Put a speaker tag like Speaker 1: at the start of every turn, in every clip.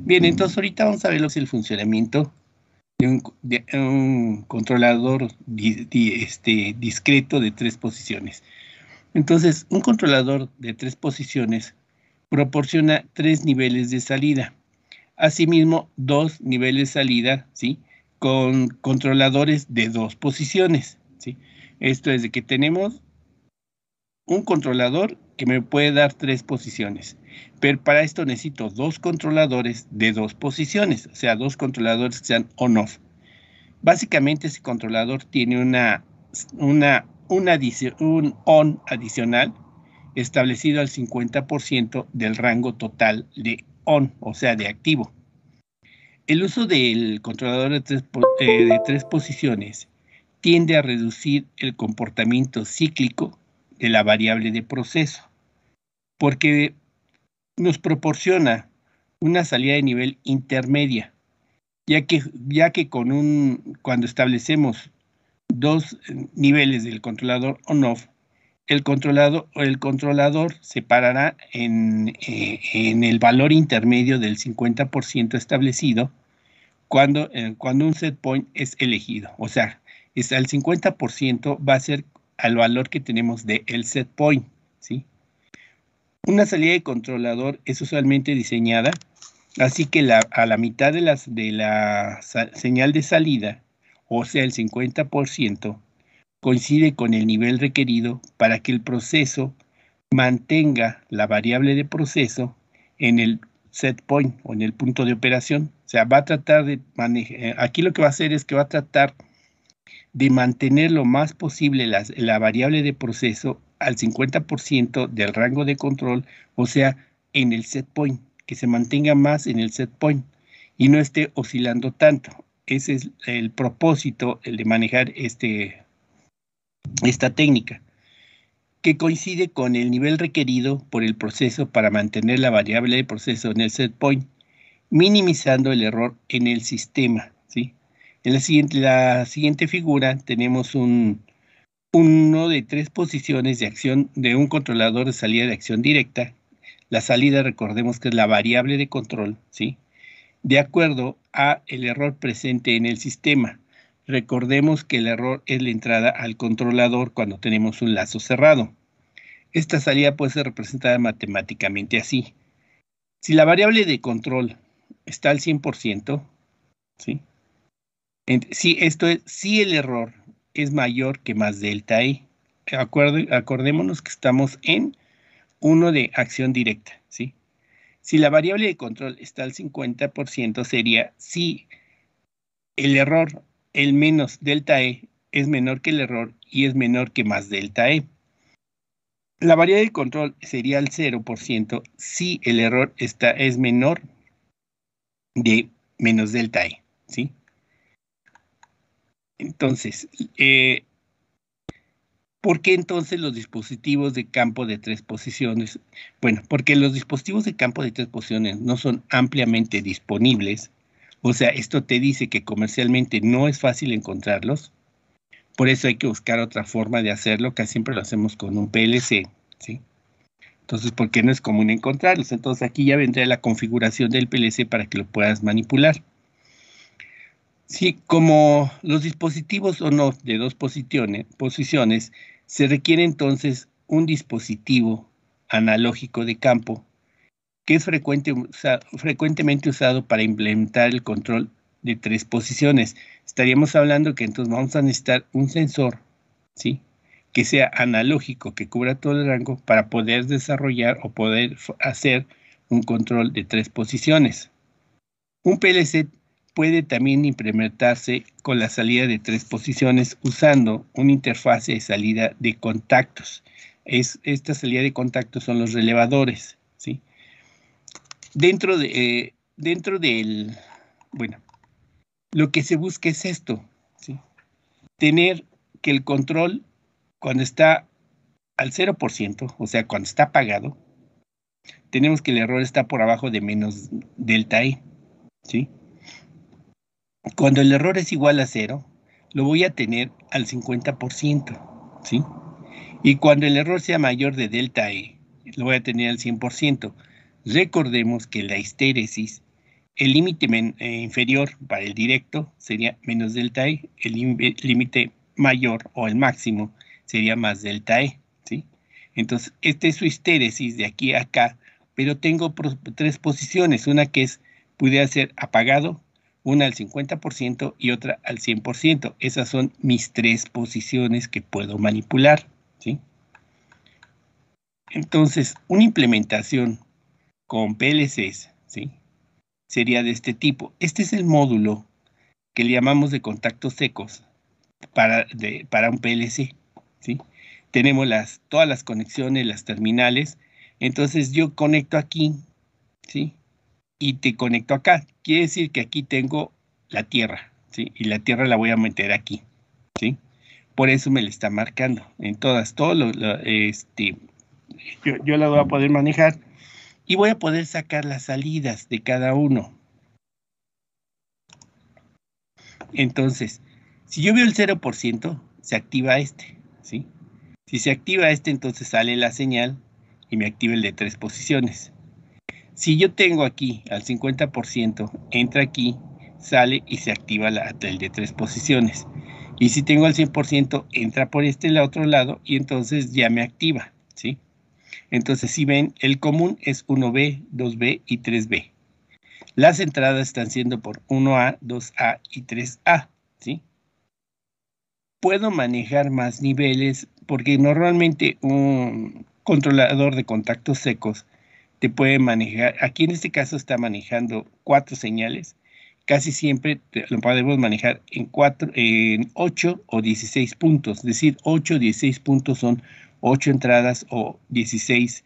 Speaker 1: Bien, entonces ahorita vamos a ver lo que es el funcionamiento de un controlador discreto de 3 posiciones. Entonces, un controlador de 3 posiciones proporciona 3 niveles de salida. Asimismo, 2 niveles de salida, ¿sí? Con controladores de 2 posiciones, ¿sí? Esto es de que tenemos un controlador que me puede dar 3 posiciones, pero para esto necesito 2 controladores de 2 posiciones, o sea, 2 controladores que sean on-off. Básicamente ese controlador tiene un on adicional establecido al 50% del rango total de on, o sea, de activo. El uso del controlador de 3 posiciones tiende a reducir el comportamiento cíclico de la variable de proceso, porque nos proporciona una salida de nivel intermedia, ya que cuando establecemos 2 niveles del controlador on-off, el controlador se parará en el valor intermedio del 50% establecido cuando un set point es elegido. O sea, el 50% va a ser al valor que tenemos del set point, ¿sí? Una salida de controlador es usualmente diseñada así que a la mitad de la señal de salida, o sea, el 50%, coincide con el nivel requerido para que el proceso mantenga la variable de proceso en el set point o en el punto de operación. O sea, va a tratar de manejar, aquí lo que va a hacer es que va a tratar de mantener lo más posible la variable de proceso al 50% del rango de control, o sea, en el set point, que se mantenga más en el set point y no esté oscilando tanto. Ese es el propósito, el de manejar esta técnica, que coincide con el nivel requerido por el proceso para mantener la variable de proceso en el set point, minimizando el error en el sistema, ¿sí? En la siguiente figura tenemos uno de 3 posiciones de acción de un controlador de salida de acción directa. La salida, recordemos que es la variable de control, ¿sí? De acuerdo a el error presente en el sistema. Recordemos que el error es la entrada al controlador cuando tenemos un lazo cerrado. Esta salida puede ser representada matemáticamente así. Si la variable de control está al 100%, ¿sí? Si el error es mayor que más delta E. Acordémonos que estamos en uno de acción directa, ¿sí? Si la variable de control está al 50%, sería si el error, el menos delta E, es menor que el error y es menor que más delta E. La variable de control sería al 0% si el error es menor de menos delta E, ¿sí? Entonces, ¿por qué entonces los dispositivos de campo de 3 posiciones? Bueno, porque los dispositivos de campo de 3 posiciones no son ampliamente disponibles. O sea, esto te dice que comercialmente no es fácil encontrarlos. Por eso hay que buscar otra forma de hacerlo, casi siempre lo hacemos con un PLC, ¿sí? Entonces, ¿por qué no es común encontrarlos? Entonces, aquí ya vendrá la configuración del PLC para que lo puedas manipular. Sí, como los dispositivos on-off de 2 posiciones, se requiere entonces un dispositivo analógico de campo que es frecuentemente usado para implementar el control de 3 posiciones. Estaríamos hablando que entonces vamos a necesitar un sensor, ¿sí?, que sea analógico, que cubra todo el rango para poder desarrollar o poder hacer un control de 3 posiciones. Un PLC puede también implementarse con la salida de 3 posiciones usando una interfase de salida de contactos. Esta salida de contactos son los relevadores, ¿sí? Bueno, lo que se busca es esto, ¿sí? Tener que el control, cuando está al 0%, o sea, cuando está apagado, tenemos que el error está por abajo de menos delta E, ¿sí? Cuando el error es igual a 0, lo voy a tener al 50%, ¿sí? Y cuando el error sea mayor de delta E, lo voy a tener al 100%. Recordemos que la histéresis el límite inferior para el directo sería menos delta E, el límite mayor o el máximo sería más delta E, ¿sí? Entonces, este es su histéresis de aquí a acá, pero tengo tres posiciones, una que pudiera ser apagado, una al 50% y otra al 100%. Esas son mis tres posiciones que puedo manipular, ¿sí? Entonces, una implementación con PLCs, ¿sí?, sería de este tipo. Este es el módulo que le llamamos de contactos secos para un PLC, ¿sí? Tenemos todas las conexiones, las terminales. Entonces yo conecto aquí, ¿sí? Y te conecto acá. Quiere decir que aquí tengo la tierra, ¿sí? Y la tierra la voy a meter aquí, ¿sí? Por eso me la está marcando en todas, yo la voy a poder manejar y voy a poder sacar las salidas de cada uno. Entonces, si yo veo el 0%, se activa este, ¿sí? Si se activa este, entonces sale la señal y me activa el de tres posiciones. Si yo tengo aquí al 50%, entra aquí, sale y se activa el de tres posiciones. Y si tengo al 100%, entra por el otro lado y entonces ya me activa, ¿sí? Entonces, si ven, el común es 1B, 2B y 3B. Las entradas están siendo por 1A, 2A y 3A, ¿sí? Puedo manejar más niveles porque normalmente un controlador de contactos secos te puede manejar, aquí en este caso está manejando 4 señales, casi siempre lo podemos manejar en 8 o 16 puntos, es decir, 8 o 16 puntos son 8 entradas o 16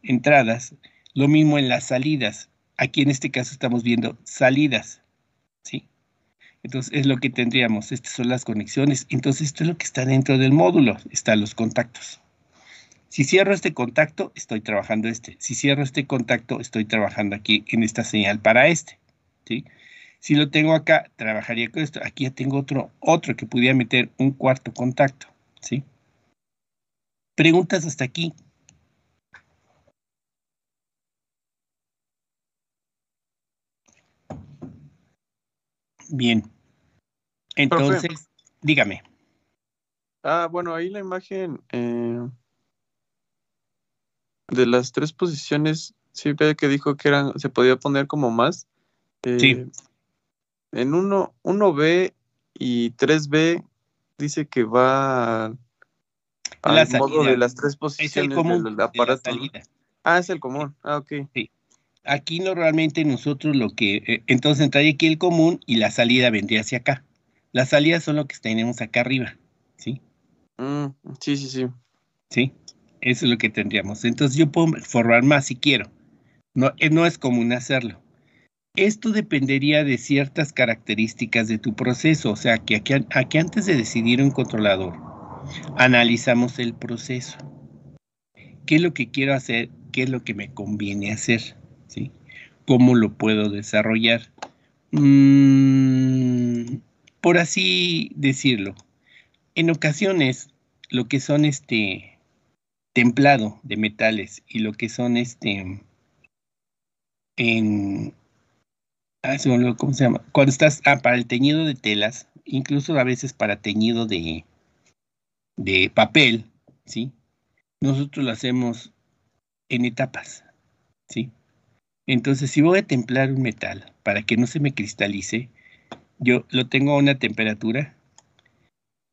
Speaker 1: entradas, lo mismo en las salidas, aquí en este caso estamos viendo salidas, ¿sí? Entonces es lo que tendríamos, estas son las conexiones, entonces esto es lo que está dentro del módulo, están los contactos. Si cierro este contacto, estoy trabajando este. Si cierro este contacto, estoy trabajando aquí en esta señal para este, ¿sí? Si lo tengo acá, trabajaría con esto. Aquí ya tengo otro que pudiera meter un cuarto contacto, ¿sí? Preguntas hasta aquí. Bien.
Speaker 2: Profe.
Speaker 1: Entonces, dígame.
Speaker 2: Bueno, ahí la imagen de las tres posiciones, sí ve que dijo que se podía poner como más.
Speaker 1: Sí,
Speaker 2: En 1B y 3B dice que va
Speaker 1: la
Speaker 2: al modo de
Speaker 1: salida
Speaker 2: las tres
Speaker 1: es el
Speaker 2: posiciones
Speaker 1: común
Speaker 2: del
Speaker 1: de la
Speaker 2: aparato, ¿no?
Speaker 1: salida.
Speaker 2: Ah, es el común. Ah, ok.
Speaker 1: Sí. Aquí normalmente nosotros entonces entraría aquí el común y la salida vendría hacia acá. Las salidas son lo que tenemos acá arriba, ¿sí?
Speaker 2: Mm, sí, sí, sí.
Speaker 1: ¿Sí? Eso es lo que tendríamos. Entonces yo puedo formar más si quiero. No, no es común hacerlo. Esto dependería de ciertas características de tu proceso. O sea, que aquí antes de decidir un controlador, analizamos el proceso. ¿Qué es lo que quiero hacer? ¿Qué es lo que me conviene hacer? ¿Sí? ¿Cómo lo puedo desarrollar? Por así decirlo. En ocasiones, lo que son templado de metales y lo que son en se me olvidó cómo se llama. Cuando estás para el teñido de telas, incluso a veces para teñido de papel, ¿sí? Nosotros lo hacemos en etapas, ¿sí? Entonces, si voy a templar un metal para que no se me cristalice, yo lo tengo a una temperatura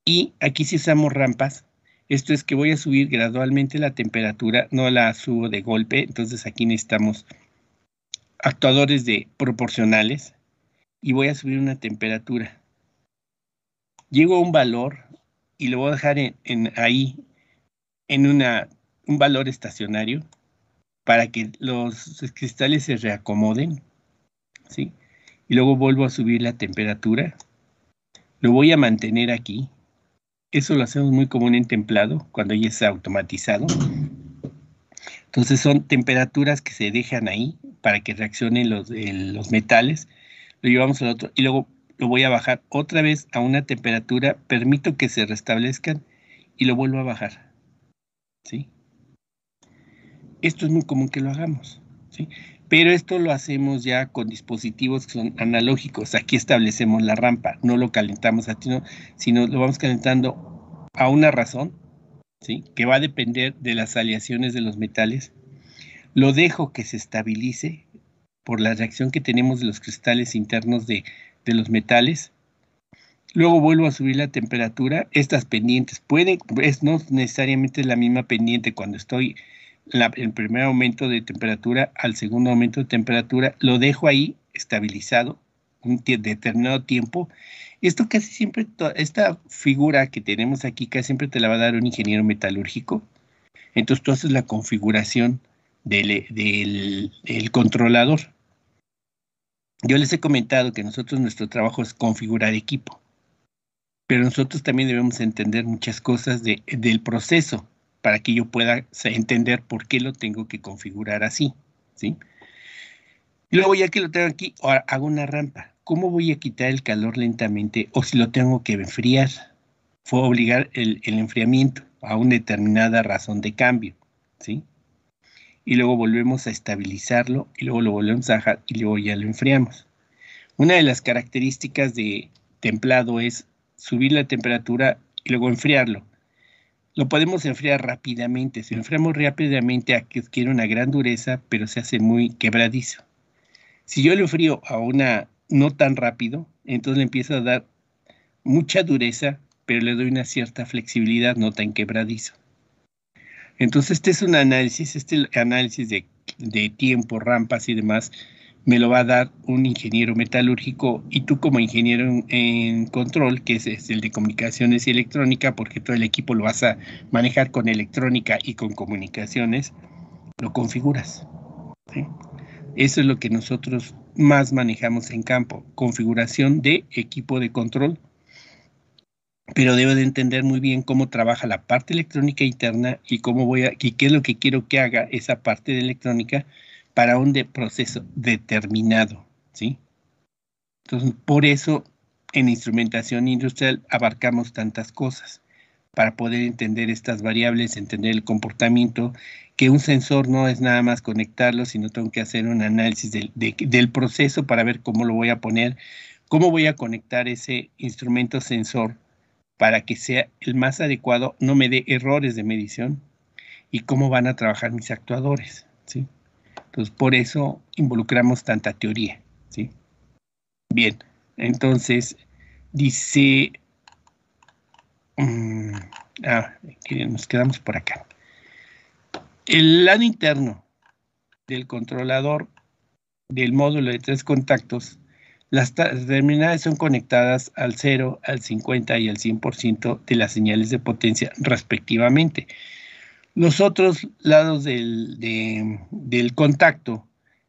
Speaker 1: y aquí si usamos rampas, esto es que voy a subir gradualmente la temperatura, no la subo de golpe, entonces aquí necesitamos actuadores proporcionales y voy a subir una temperatura. Llego a un valor y lo voy a dejar ahí en un valor estacionario para que los cristales se reacomoden, ¿sí? Y luego vuelvo a subir la temperatura. Lo voy a mantener aquí. Eso lo hacemos muy común en templado, cuando ya es automatizado. Entonces son temperaturas que se dejan ahí para que reaccionen los metales. Lo llevamos al otro y luego lo voy a bajar otra vez a una temperatura, permito que se restablezcan y lo vuelvo a bajar, ¿sí? Esto es muy común que lo hagamos, ¿sí? Pero esto lo hacemos ya con dispositivos que son analógicos. Aquí establecemos la rampa, no lo calentamos a ti, sino lo vamos calentando a una razón, ¿sí? Que va a depender de las aleaciones de los metales. Lo dejo que se estabilice por la reacción que tenemos de los cristales internos de los metales. Luego vuelvo a subir la temperatura. Estas pendientes no necesariamente es la misma pendiente cuando estoy el primer aumento de temperatura al segundo aumento de temperatura. Lo dejo ahí estabilizado un determinado tiempo. Esto casi siempre, esta figura que tenemos aquí, casi siempre te la va a dar un ingeniero metalúrgico. Entonces tú haces la configuración del controlador. Yo les he comentado que nuestro trabajo es configurar equipo, pero nosotros también debemos entender muchas cosas del proceso para que yo pueda entender por qué lo tengo que configurar así, ¿sí? Y luego ya que lo tengo aquí, ahora hago una rampa. ¿Cómo voy a quitar el calor lentamente o si lo tengo que enfriar? Fue obligar el enfriamiento a una determinada razón de cambio, ¿sí? Y luego volvemos a estabilizarlo y luego lo volvemos a bajar y luego ya lo enfriamos. Una de las características de templado es subir la temperatura y luego enfriarlo. Lo podemos enfriar rápidamente. Si lo enfriamos rápidamente, adquiere una gran dureza, pero se hace muy quebradizo. Si yo lo enfrío a una no tan rápido, entonces le empiezo a dar mucha dureza, pero le doy una cierta flexibilidad, no tan quebradizo. Entonces este análisis de tiempo, rampas y demás, me lo va a dar un ingeniero metalúrgico y tú como ingeniero en control, que es el de comunicaciones y electrónica, porque todo el equipo lo vas a manejar con electrónica y con comunicaciones, lo configuras, ¿sí? Eso es lo que nosotros más manejamos en campo, configuración de equipo de control, pero debo de entender muy bien cómo trabaja la parte electrónica interna y qué es lo que quiero que haga esa parte de electrónica para un proceso determinado, ¿sí? Entonces, por eso en instrumentación industrial abarcamos tantas cosas para poder entender estas variables, entender el comportamiento, que un sensor no es nada más conectarlo, sino tengo que hacer un análisis del proceso para ver cómo lo voy a poner, cómo voy a conectar ese instrumento sensor para que sea el más adecuado, no me dé errores de medición y cómo van a trabajar mis actuadores, ¿sí? Entonces, por eso involucramos tanta teoría, ¿sí? Bien, entonces dice, nos quedamos por acá. El lado interno del controlador del módulo de 3 contactos, las terminales son conectadas al 0, al 50 y al 100% de las señales de potencia respectivamente. Los otros lados del contacto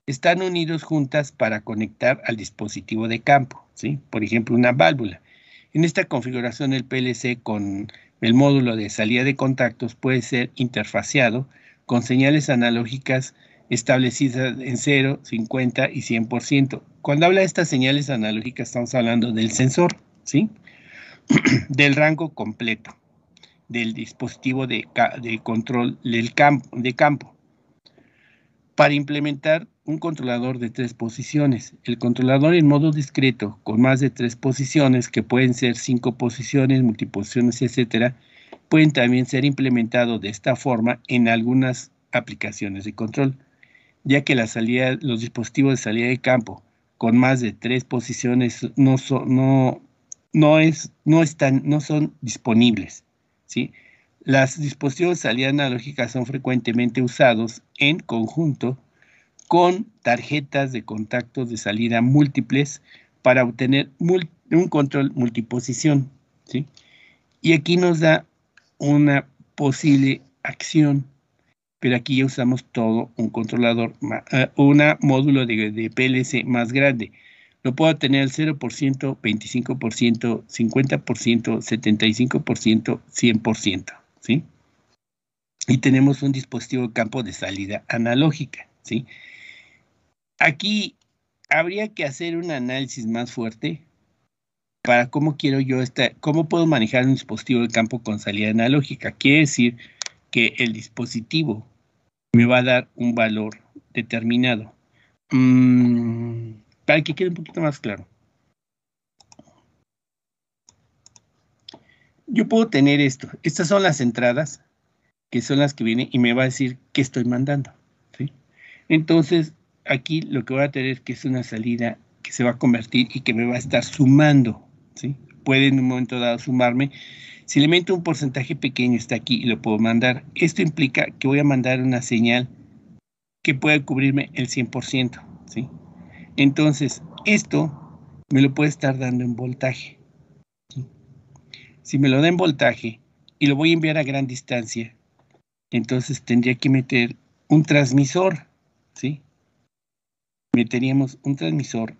Speaker 1: están unidos juntas para conectar al dispositivo de campo, ¿sí? Por ejemplo, una válvula. En esta configuración el PLC con el módulo de salida de contactos puede ser interfaciado con señales analógicas establecidas en 0, 50 y 100%. Cuando habla de estas señales analógicas estamos hablando del sensor, ¿sí? Del rango completo del dispositivo de control de campo. Para implementar un controlador de 3 posiciones, el controlador en modo discreto con más de 3 posiciones, que pueden ser 5 posiciones, multiposiciones, etcétera, pueden también ser implementados de esta forma en algunas aplicaciones de control, ya que los dispositivos de salida de campo con más de 3 posiciones no son disponibles, ¿sí? Los dispositivos de salida analógica son frecuentemente usados en conjunto con tarjetas de contactos de salida múltiples para obtener un control multiposición, ¿sí? Y aquí nos da una posible acción, pero aquí ya usamos todo un controlador, un módulo de PLC más grande. Lo puedo tener al 0%, 25%, 50%, 75%, 100%, ¿sí? Y tenemos un dispositivo de campo de salida analógica, ¿sí? Aquí habría que hacer un análisis más fuerte para cómo cómo puedo manejar un dispositivo de campo con salida analógica. Quiere decir que el dispositivo me va a dar un valor determinado. Para que quede un poquito más claro. Yo puedo tener esto. Estas son las entradas, que son las que vienen y me va a decir qué estoy mandando, ¿sí? Entonces, aquí lo que voy a tener que es una salida que se va a convertir y que me va a estar sumando, ¿sí? Puede en un momento dado sumarme. Si le meto un porcentaje pequeño, está aquí y lo puedo mandar. Esto implica que voy a mandar una señal que puede cubrirme el 100%, ¿sí? Entonces, esto me lo puede estar dando en voltaje, ¿sí? Si me lo da en voltaje y lo voy a enviar a gran distancia, entonces tendría que meter un transmisor, ¿sí? Meteríamos un transmisor.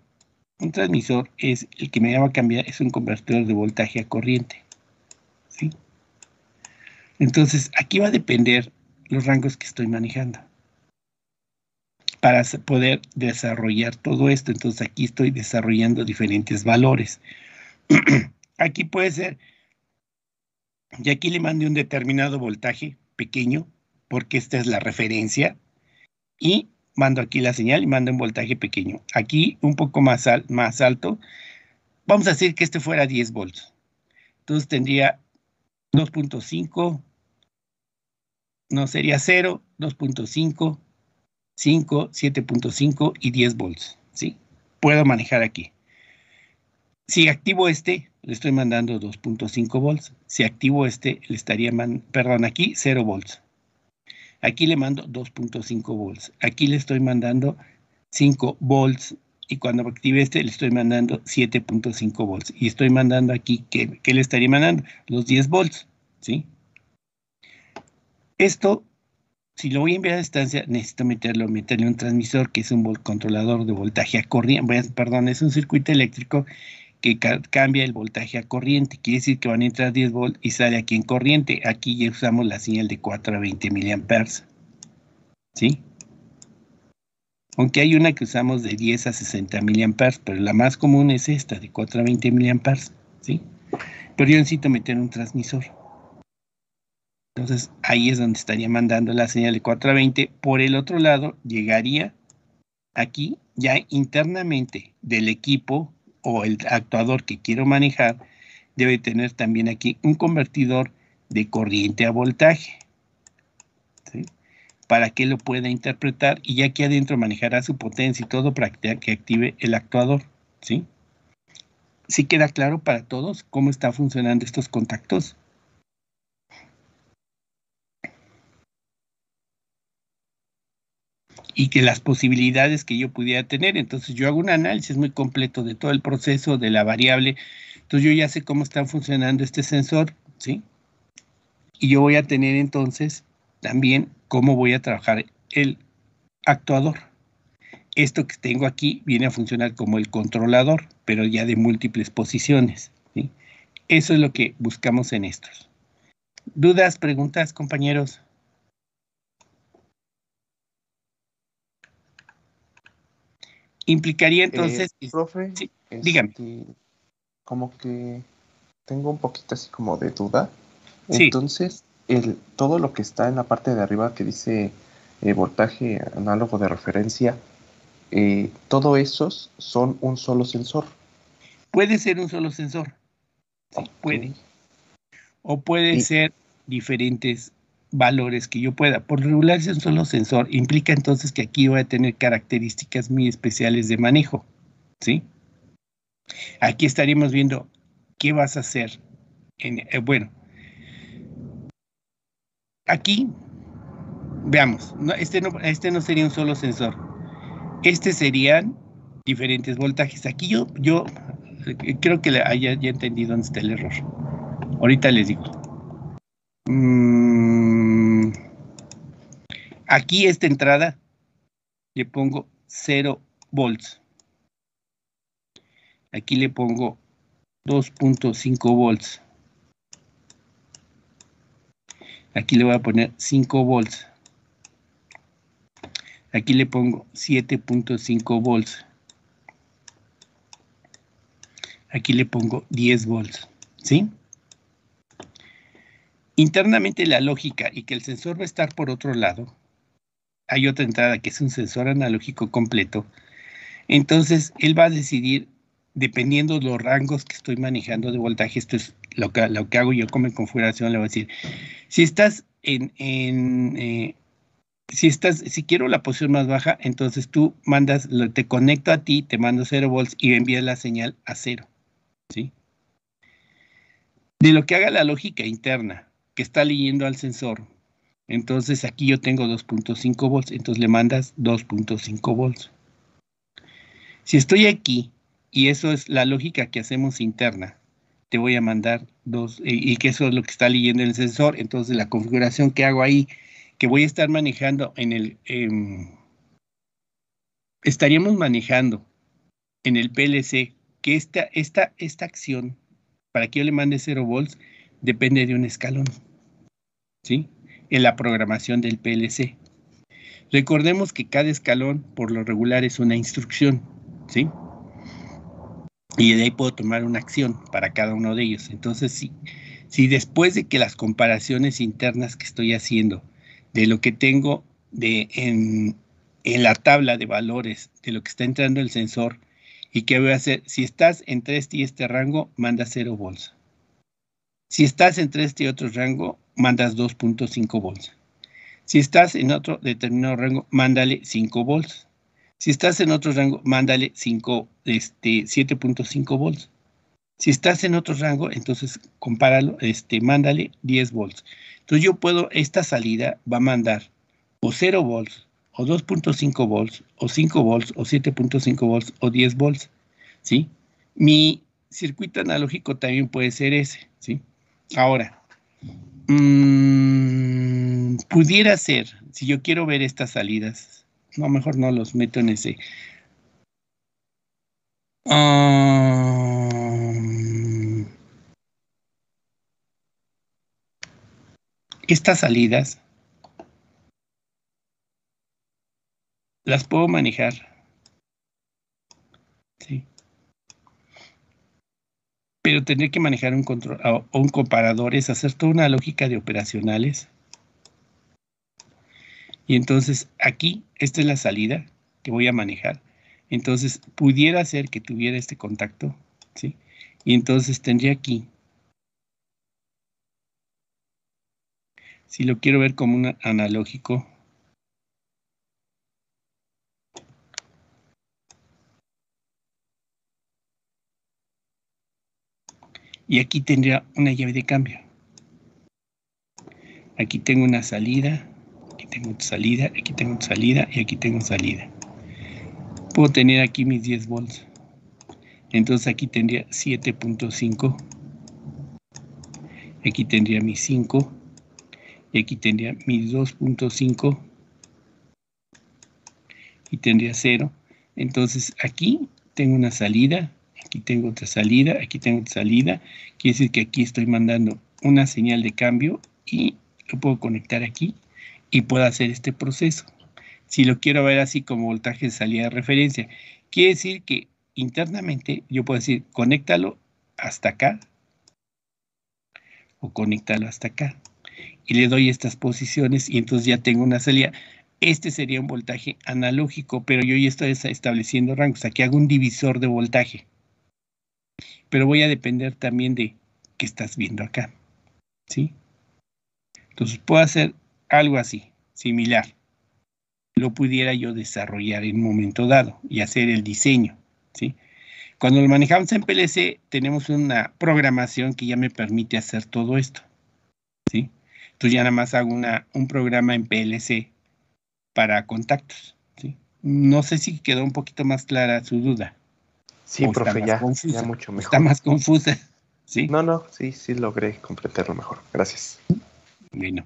Speaker 1: Un transmisor es el que me va a cambiar, es un convertidor de voltaje a corriente, ¿sí? Entonces, aquí va a depender los rangos que estoy manejando para poder desarrollar todo esto. Entonces, aquí estoy desarrollando diferentes valores. Aquí puede ser, y aquí le mandé un determinado voltaje pequeño, porque esta es la referencia, y mando aquí la señal y mando un voltaje pequeño. Aquí un poco más alto. Vamos a decir que este fuera 10 volts. Entonces tendría 2.5, no sería 0, 2.5, 5, 7.5 y 10 volts, ¿sí? Puedo manejar aquí. Si activo este, le estoy mandando 2.5 volts. Si activo este, le estaría perdón, aquí 0 volts. Aquí le mando 2.5 volts. Aquí le estoy mandando 5 volts. Y cuando active este, le estoy mandando 7.5 volts. Y estoy mandando aquí, ¿qué le estaría mandando? Los 10 volts, ¿sí? Esto, si lo voy a enviar a distancia, necesito meterle un transmisor, que es un controlador de voltaje a corriente. Perdón, es un circuito eléctrico que cambia el voltaje a corriente. Quiere decir que van a entrar 10 volts y sale aquí en corriente. Aquí ya usamos la señal de 4 a 20 miliamperes, ¿sí? Aunque hay una que usamos de 10 a 60 miliamperes, pero la más común es esta, de 4 a 20 miliamperes, ¿sí? Pero yo necesito meter un transmisor. Entonces, ahí es donde estaría mandando la señal de 4 a 20. Por el otro lado, llegaría aquí ya internamente del equipo o el actuador que quiero manejar, debe tener también aquí un convertidor de corriente a voltaje, ¿sí? Para que lo pueda interpretar y ya aquí adentro manejará su potencia y todo para que active el actuador, ¿sí? ¿Sí queda claro para todos cómo está funcionando estos contactos? Y que las posibilidades que yo pudiera tener. Entonces yo hago un análisis muy completo de todo el proceso, de la variable. Entonces yo ya sé cómo está funcionando este sensor, ¿sí? Y yo voy a tener entonces también cómo voy a trabajar el actuador. Esto que tengo aquí viene a funcionar como el controlador, pero ya de múltiples posiciones, ¿sí? Eso es lo que buscamos en estos. ¿Dudas, preguntas, compañeros? Implicaría entonces,
Speaker 3: Profe,
Speaker 1: sí, dígame.
Speaker 3: como que tengo un poquito así como de duda.
Speaker 1: Sí,
Speaker 3: Entonces, todo lo que está en la parte de arriba que dice voltaje análogo de referencia, todos esos son un solo sensor.
Speaker 1: puede ser un solo sensor, sí,
Speaker 3: Ok.
Speaker 1: puede. O puede
Speaker 3: Y,
Speaker 1: ser diferentes valores que yo pueda. Por regular, si es un solo sensor, implica entonces que aquí voy a tener características muy especiales de manejo, ¿sí? Aquí estaríamos viendo qué vas a hacer. Bueno, aquí, veamos, este no sería un solo sensor. Este serían diferentes voltajes. Aquí yo creo que ya entendí dónde está el error. Ahorita les digo. Aquí esta entrada le pongo 0 volts. Aquí le pongo 2.5 volts. Aquí le voy a poner 5 volts. Aquí le pongo 7.5 volts. Aquí le pongo 10 volts. ¿Sí? Internamente la lógica y que el sensor va a estar por otro lado hay otra entrada que es un sensor analógico completo. Entonces, él va a decidir, dependiendo de los rangos que estoy manejando de voltaje, esto es lo que hago yo como configuración, le voy a decir, si estás si quiero la posición más baja, entonces tú te conecto a ti, te mando 0 volts y envías la señal a 0, ¿sí? De lo que haga la lógica interna, que está leyendo al sensor, entonces aquí yo tengo 2.5 volts, entonces le mandas 2.5 volts. Si estoy aquí, y eso es la lógica que hacemos interna, te voy a mandar 2, y que eso es lo que está leyendo el sensor, entonces la configuración que hago ahí, que voy a estar manejando estaríamos manejando en el PLC que esta acción, para que yo le mande 0 volts, depende de un escalón, ¿sí? En la programación del PLC. Recordemos que cada escalón, por lo regular, es una instrucción, ¿sí? Y de ahí puedo tomar una acción para cada uno de ellos. Entonces, si después de que las comparaciones internas que estoy haciendo de lo que tengo en la tabla de valores de lo que está entrando el sensor y qué voy a hacer, si estás entre este y este rango, manda 0 volts. Si estás entre este y otro rango, mandas 2.5 volts. Si estás en otro determinado rango, mándale 5 volts. Si estás en otro rango, mándale 7.5 volts. Si estás en otro rango, entonces compáralo, mándale 10 volts. Entonces yo puedo, esta salida va a mandar o 0 volts, o 2.5 volts, o 5 volts, o 7.5 volts, o 10 volts, ¿sí? Mi circuito analógico también puede ser ese, ¿sí? Ahora, pudiera ser, si yo quiero ver estas salidas, no, mejor no los meto en ese. Estas salidas las puedo manejar, ¿sí? Pero tendré que manejar un control o un comparador, es hacer toda una lógica de operacionales. Y entonces aquí, esta es la salida que voy a manejar. Entonces pudiera ser que tuviera este contacto, ¿sí? Y entonces tendría aquí, si lo quiero ver como un analógico, y aquí tendría una llave de cambio. Aquí tengo una salida, aquí tengo otra salida, aquí tengo otra salida y aquí tengo salida. Puedo tener aquí mis 10 volts. Entonces aquí tendría 7.5. Aquí tendría mis 5. Y aquí tendría mis 2.5. Y tendría 0. Entonces aquí tengo una salida. Aquí tengo otra salida. Aquí tengo otra salida. Quiere decir que aquí estoy mandando una señal de cambio y lo puedo conectar aquí y puedo hacer este proceso. Si lo quiero ver así como voltaje de salida de referencia, quiere decir que internamente yo puedo decir, conéctalo hasta acá o conéctalo hasta acá. Y le doy estas posiciones y entonces ya tengo una salida. Este sería un voltaje analógico, pero yo ya estoy estableciendo rangos. Aquí hago un divisor de voltaje. Pero voy a depender también de qué estás viendo acá, ¿sí? Entonces puedo hacer algo así, similar. Lo pudiera yo desarrollar en un momento dado y hacer el diseño, ¿sí? Cuando lo manejamos en PLC, tenemos una programación que ya me permite hacer todo esto, ¿sí? Entonces ya nada más hago un programa en PLC para contactos, ¿sí? No sé si quedó un poquito más clara su duda.
Speaker 3: Sí,
Speaker 1: O
Speaker 3: profe,
Speaker 1: está más
Speaker 3: ya
Speaker 1: confusa.
Speaker 3: mucho mejor.
Speaker 1: Está más confusa, ¿sí?
Speaker 3: No, sí logré comprenderlo mejor. Gracias.
Speaker 1: Bueno.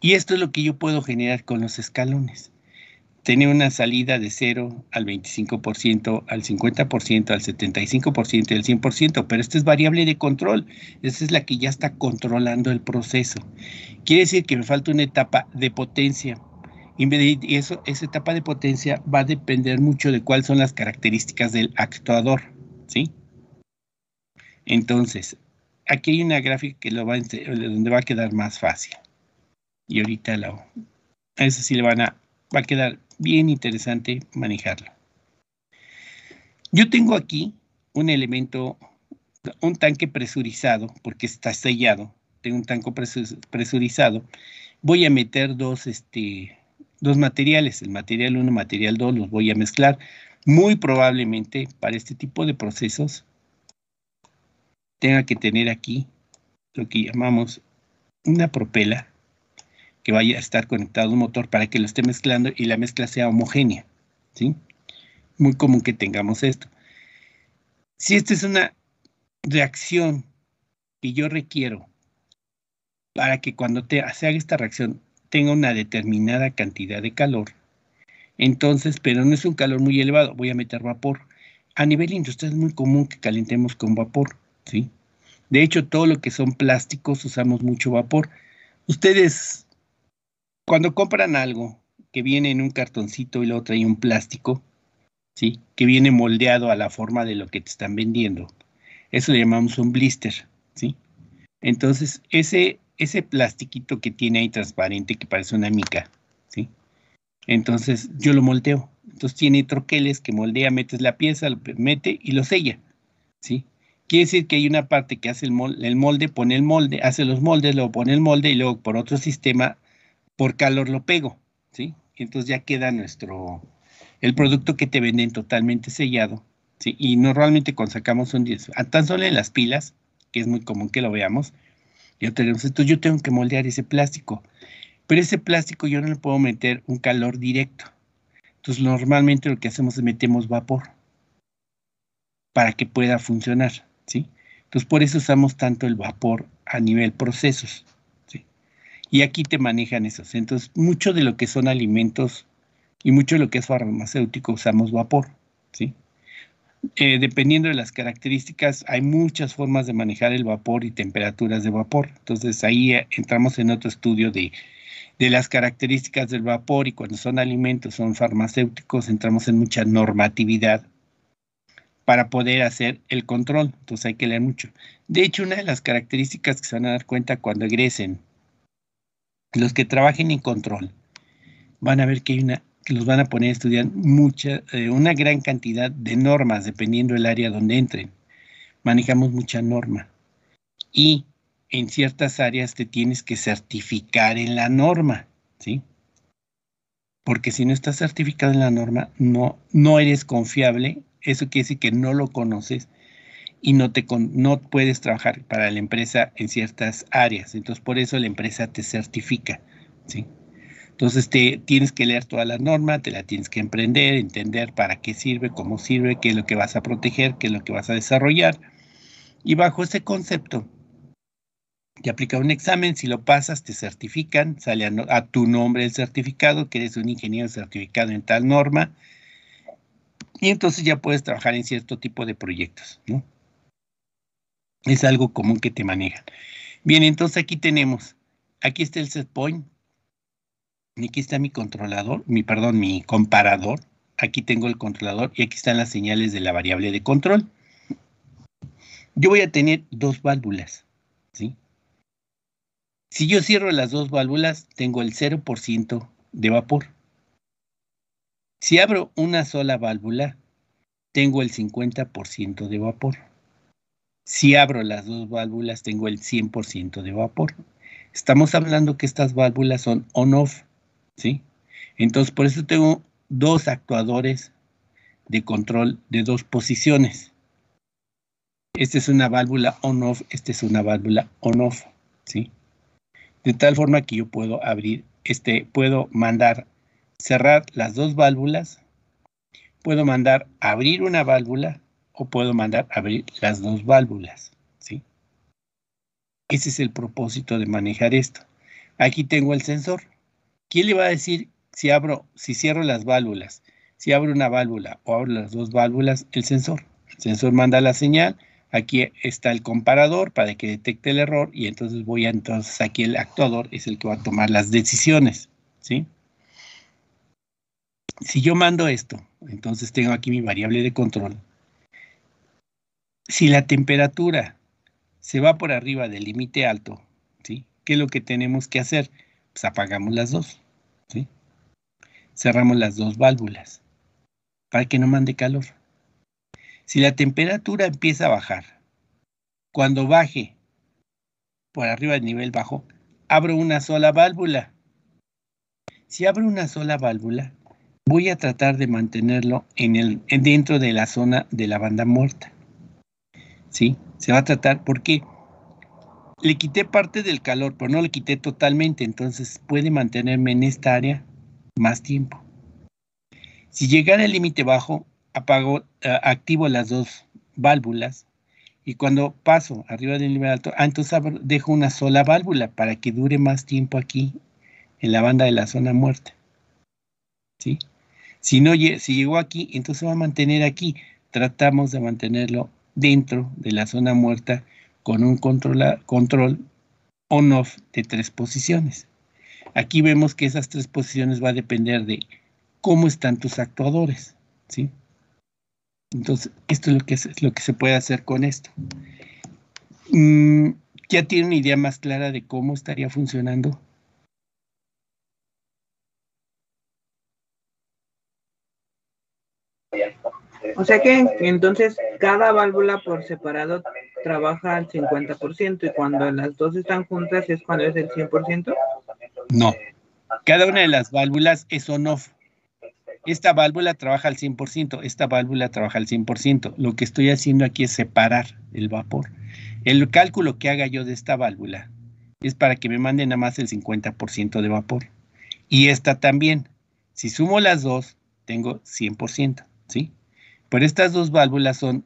Speaker 1: Y esto es lo que yo puedo generar con los escalones. Tener una salida de 0 al 25%, al 50%, al 75% y al 100%, pero esto es variable de control. Esta es la que ya está controlando el proceso. Quiere decir que me falta una etapa de potencia. Y esa etapa de potencia va a depender mucho de cuáles son las características del actuador, ¿sí? Entonces, aquí hay una gráfica que donde va a quedar más fácil. Y ahorita a eso sí va a quedar bien interesante manejarlo. Yo tengo aquí un elemento, un tanque presurizado, porque está sellado. Tengo un tanque presurizado. Voy a meter dos materiales, el material 1 y material 2, los voy a mezclar. Muy probablemente para este tipo de procesos tenga que tener aquí lo que llamamos una propela que vaya a estar conectado a un motor para que lo esté mezclando y la mezcla sea homogénea, ¿sí? Muy común que tengamos esto. Si esta es una reacción que yo requiero para que cuando se haga esta reacción tenga una determinada cantidad de calor, entonces, pero no es un calor muy elevado, voy a meter vapor. A nivel industrial es muy común que calentemos con vapor, ¿sí? De hecho, todo lo que son plásticos usamos mucho vapor. Ustedes, cuando compran algo que viene en un cartoncito y luego trae un plástico, ¿sí? Que viene moldeado a la forma de lo que te están vendiendo, eso le llamamos un blister, ¿sí? Entonces, ese plastiquito que tiene ahí transparente que parece una mica, ¿sí? Entonces, yo lo moldeo. Entonces, tiene troqueles que moldea, metes la pieza, lo mete y lo sella, ¿sí? Quiere decir que hay una parte que hace el molde, pone el molde, hace los moldes, luego pone el molde y luego por otro sistema, por calor lo pego, ¿sí? Entonces ya queda el producto que te venden totalmente sellado, ¿sí? Y normalmente cuando sacamos un 10, tan solo en las pilas, que es muy común que lo veamos, entonces yo tengo que moldear ese plástico, pero ese plástico yo no le puedo meter un calor directo. Entonces normalmente lo que hacemos es metemos vapor para que pueda funcionar, ¿sí? Entonces por eso usamos tanto el vapor a nivel procesos, ¿sí? Y aquí te manejan esos. Entonces mucho de lo que son alimentos y mucho de lo que es farmacéutico usamos vapor, ¿sí? Dependiendo de las características, hay muchas formas de manejar el vapor y temperaturas de vapor. Entonces ahí entramos en otro estudio de las características del vapor y cuando son alimentos, son farmacéuticos, entramos en mucha normatividad para poder hacer el control. Entonces hay que leer mucho. De hecho, una de las características que se van a dar cuenta cuando egresen, los que trabajen en control, van a ver que que los van a poner a estudiar una gran cantidad de normas, dependiendo del área donde entren. Manejamos mucha norma. Y en ciertas áreas te tienes que certificar en la norma, ¿sí? Porque si no estás certificado en la norma, no eres confiable. Eso quiere decir que no lo conoces y no puedes trabajar para la empresa en ciertas áreas. Entonces, por eso la empresa te certifica, ¿sí? Entonces, tienes que leer toda la norma, te la tienes que emprender, entender para qué sirve, cómo sirve, qué es lo que vas a proteger, qué es lo que vas a desarrollar. Y bajo ese concepto, te aplica un examen, si lo pasas, te certifican, sale a tu nombre el certificado, que eres un ingeniero certificado en tal norma, y entonces ya puedes trabajar en cierto tipo de proyectos, ¿no? Es algo común que te manejan. Bien, entonces aquí está el set point, y aquí está mi controlador, mi comparador, aquí tengo el controlador y aquí están las señales de la variable de control. Yo voy a tener dos válvulas, ¿sí? Si yo cierro las dos válvulas, tengo el 0% de vapor. Si abro una sola válvula, tengo el 50% de vapor. Si abro las dos válvulas, tengo el 100% de vapor. Estamos hablando que estas válvulas son on-off, ¿sí? Entonces, por eso tengo dos actuadores de control de dos posiciones. Esta es una válvula on-off, esta es una válvula on-off, ¿sí? De tal forma que yo puedo puedo mandar cerrar las dos válvulas, puedo mandar abrir una válvula o puedo mandar abrir las dos válvulas, ¿sí? Ese es el propósito de manejar esto. Aquí tengo el sensor. ¿Quién le va a decir si cierro las válvulas, si abro una válvula o abro las dos válvulas? El sensor. El sensor manda la señal. Aquí está el comparador para que detecte el error y entonces aquí el actuador es el que va a tomar las decisiones, ¿sí? Si yo mando esto, entonces tengo aquí mi variable de control. Si la temperatura se va por arriba del límite alto, ¿sí? ¿Qué es lo que tenemos que hacer? Pues apagamos las dos, ¿sí? Cerramos las dos válvulas para que no mande calor. Si la temperatura empieza a bajar, cuando baje por arriba del nivel bajo, abro una sola válvula. Si abro una sola válvula, voy a tratar de mantenerlo dentro de la zona de la banda muerta, ¿sí? Se va a tratar porque le quité parte del calor, pero no le quité totalmente, entonces puede mantenerme en esta área más tiempo. Si llegara el límite bajo, activo las dos válvulas y cuando paso arriba del nivel alto, entonces dejo una sola válvula para que dure más tiempo aquí en la banda de la zona muerta, ¿sí? Si llegó aquí, entonces va a mantener aquí. Tratamos de mantenerlo dentro de la zona muerta con un control on-off de 3 posiciones. Aquí vemos que esas 3 posiciones va a depender de cómo están tus actuadores, ¿sí? Entonces, esto es lo que se puede hacer con esto. ¿Ya tiene una idea más clara de cómo estaría funcionando?
Speaker 4: O sea que entonces cada válvula por separado trabaja al 50% y cuando las dos están juntas es cuando es el 100%.
Speaker 1: No, cada una de las válvulas es on-off. Esta válvula trabaja al 100%, esta válvula trabaja al 100%. Lo que estoy haciendo aquí es separar el vapor. El cálculo que haga yo de esta válvula es para que me mande nada más el 50% de vapor. Y esta también. Si sumo las dos, tengo 100%, ¿sí? Pero estas dos válvulas son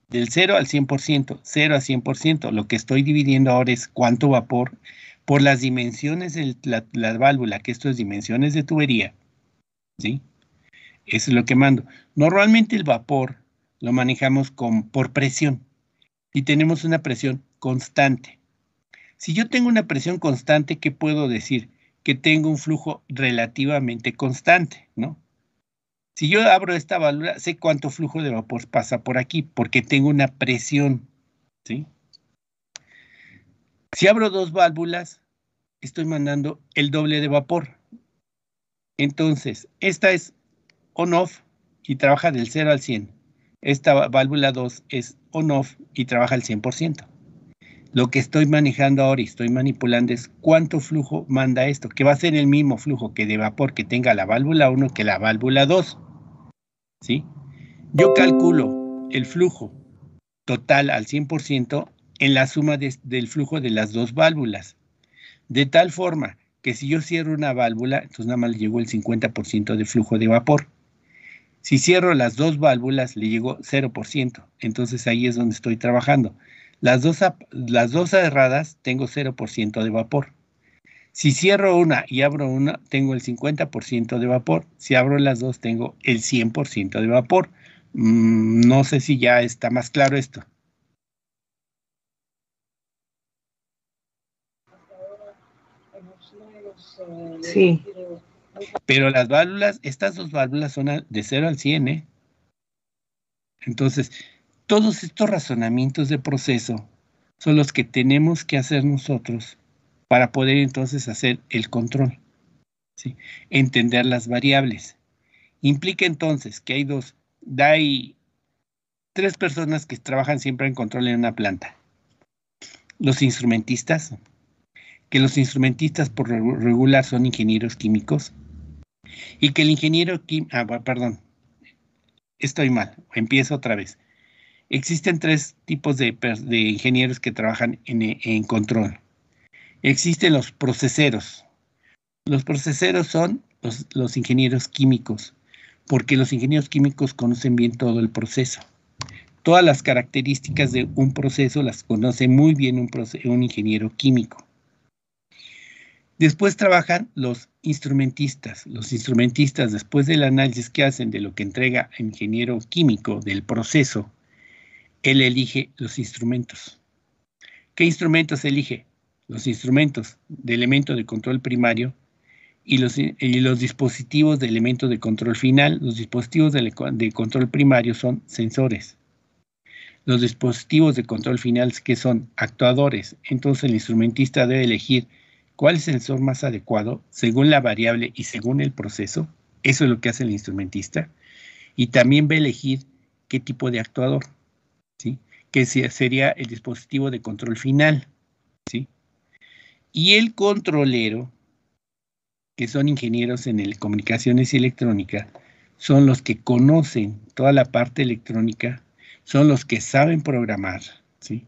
Speaker 1: del 0 al 100%, 0 a 100%. Lo que estoy dividiendo ahora es cuánto vapor por las dimensiones de la válvula, que esto es dimensiones de tubería, ¿sí? Eso es lo que mando. Normalmente el vapor lo manejamos por presión y tenemos una presión constante. Si yo tengo una presión constante, ¿qué puedo decir? Que tengo un flujo relativamente constante, ¿no? Si yo abro esta válvula, sé cuánto flujo de vapor pasa por aquí, porque tengo una presión, ¿sí? Si abro dos válvulas, estoy mandando el doble de vapor. Entonces, esta es on-off y trabaja del 0 al 100. Esta válvula 2 es on-off y trabaja al 100%. Lo que estoy manejando ahora y estoy manipulando es cuánto flujo manda esto, que va a ser el mismo flujo que de vapor que tenga la válvula 1 que la válvula 2. ¿Sí? Yo calculo el flujo total al 100% en la suma del flujo de las dos válvulas. De tal forma que si yo cierro una válvula, entonces nada más le llegó el 50% de flujo de vapor. Si cierro las dos válvulas, le llegó 0%. Entonces ahí es donde estoy trabajando. Las dos cerradas, tengo 0% de vapor. Si cierro una y abro una, tengo el 50% de vapor. Si abro las dos, tengo el 100% de vapor. No sé si ya está más claro esto.
Speaker 4: Sí.
Speaker 1: Pero las válvulas, estas dos válvulas son de 0 al 100, ¿eh? Entonces, todos estos razonamientos de proceso son los que tenemos que hacer nosotros para poder entonces hacer el control, ¿sí? Entender las variables. Implica entonces que hay 3 personas que trabajan siempre en control en una planta. Los instrumentistas, que los instrumentistas por regular son ingenieros químicos, y que el ingeniero químico, perdón, estoy mal, empiezo otra vez. Existen 3 tipos de ingenieros que trabajan en control. Existen los proceseros. Los proceseros son los ingenieros químicos, porque los ingenieros químicos conocen bien todo el proceso. Todas las características de un proceso las conoce muy bien un ingeniero químico. Después trabajan los instrumentistas. Los instrumentistas, después del análisis que hacen de lo que entrega el ingeniero químico del proceso, él elige los instrumentos. ¿Qué instrumentos elige? Los instrumentos de elemento de control primario y los dispositivos de elemento de control final. Los dispositivos de control primario son sensores. Los dispositivos de control final que son actuadores. Entonces el instrumentista debe elegir cuál es el sensor más adecuado según la variable y según el proceso. Eso es lo que hace el instrumentista. Y también va a elegir qué tipo de actuador, ¿sí? Que sería el dispositivo de control final, ¿sí? Y el controlero, que son ingenieros en comunicaciones y electrónica, son los que conocen toda la parte electrónica, son los que saben programar, ¿sí?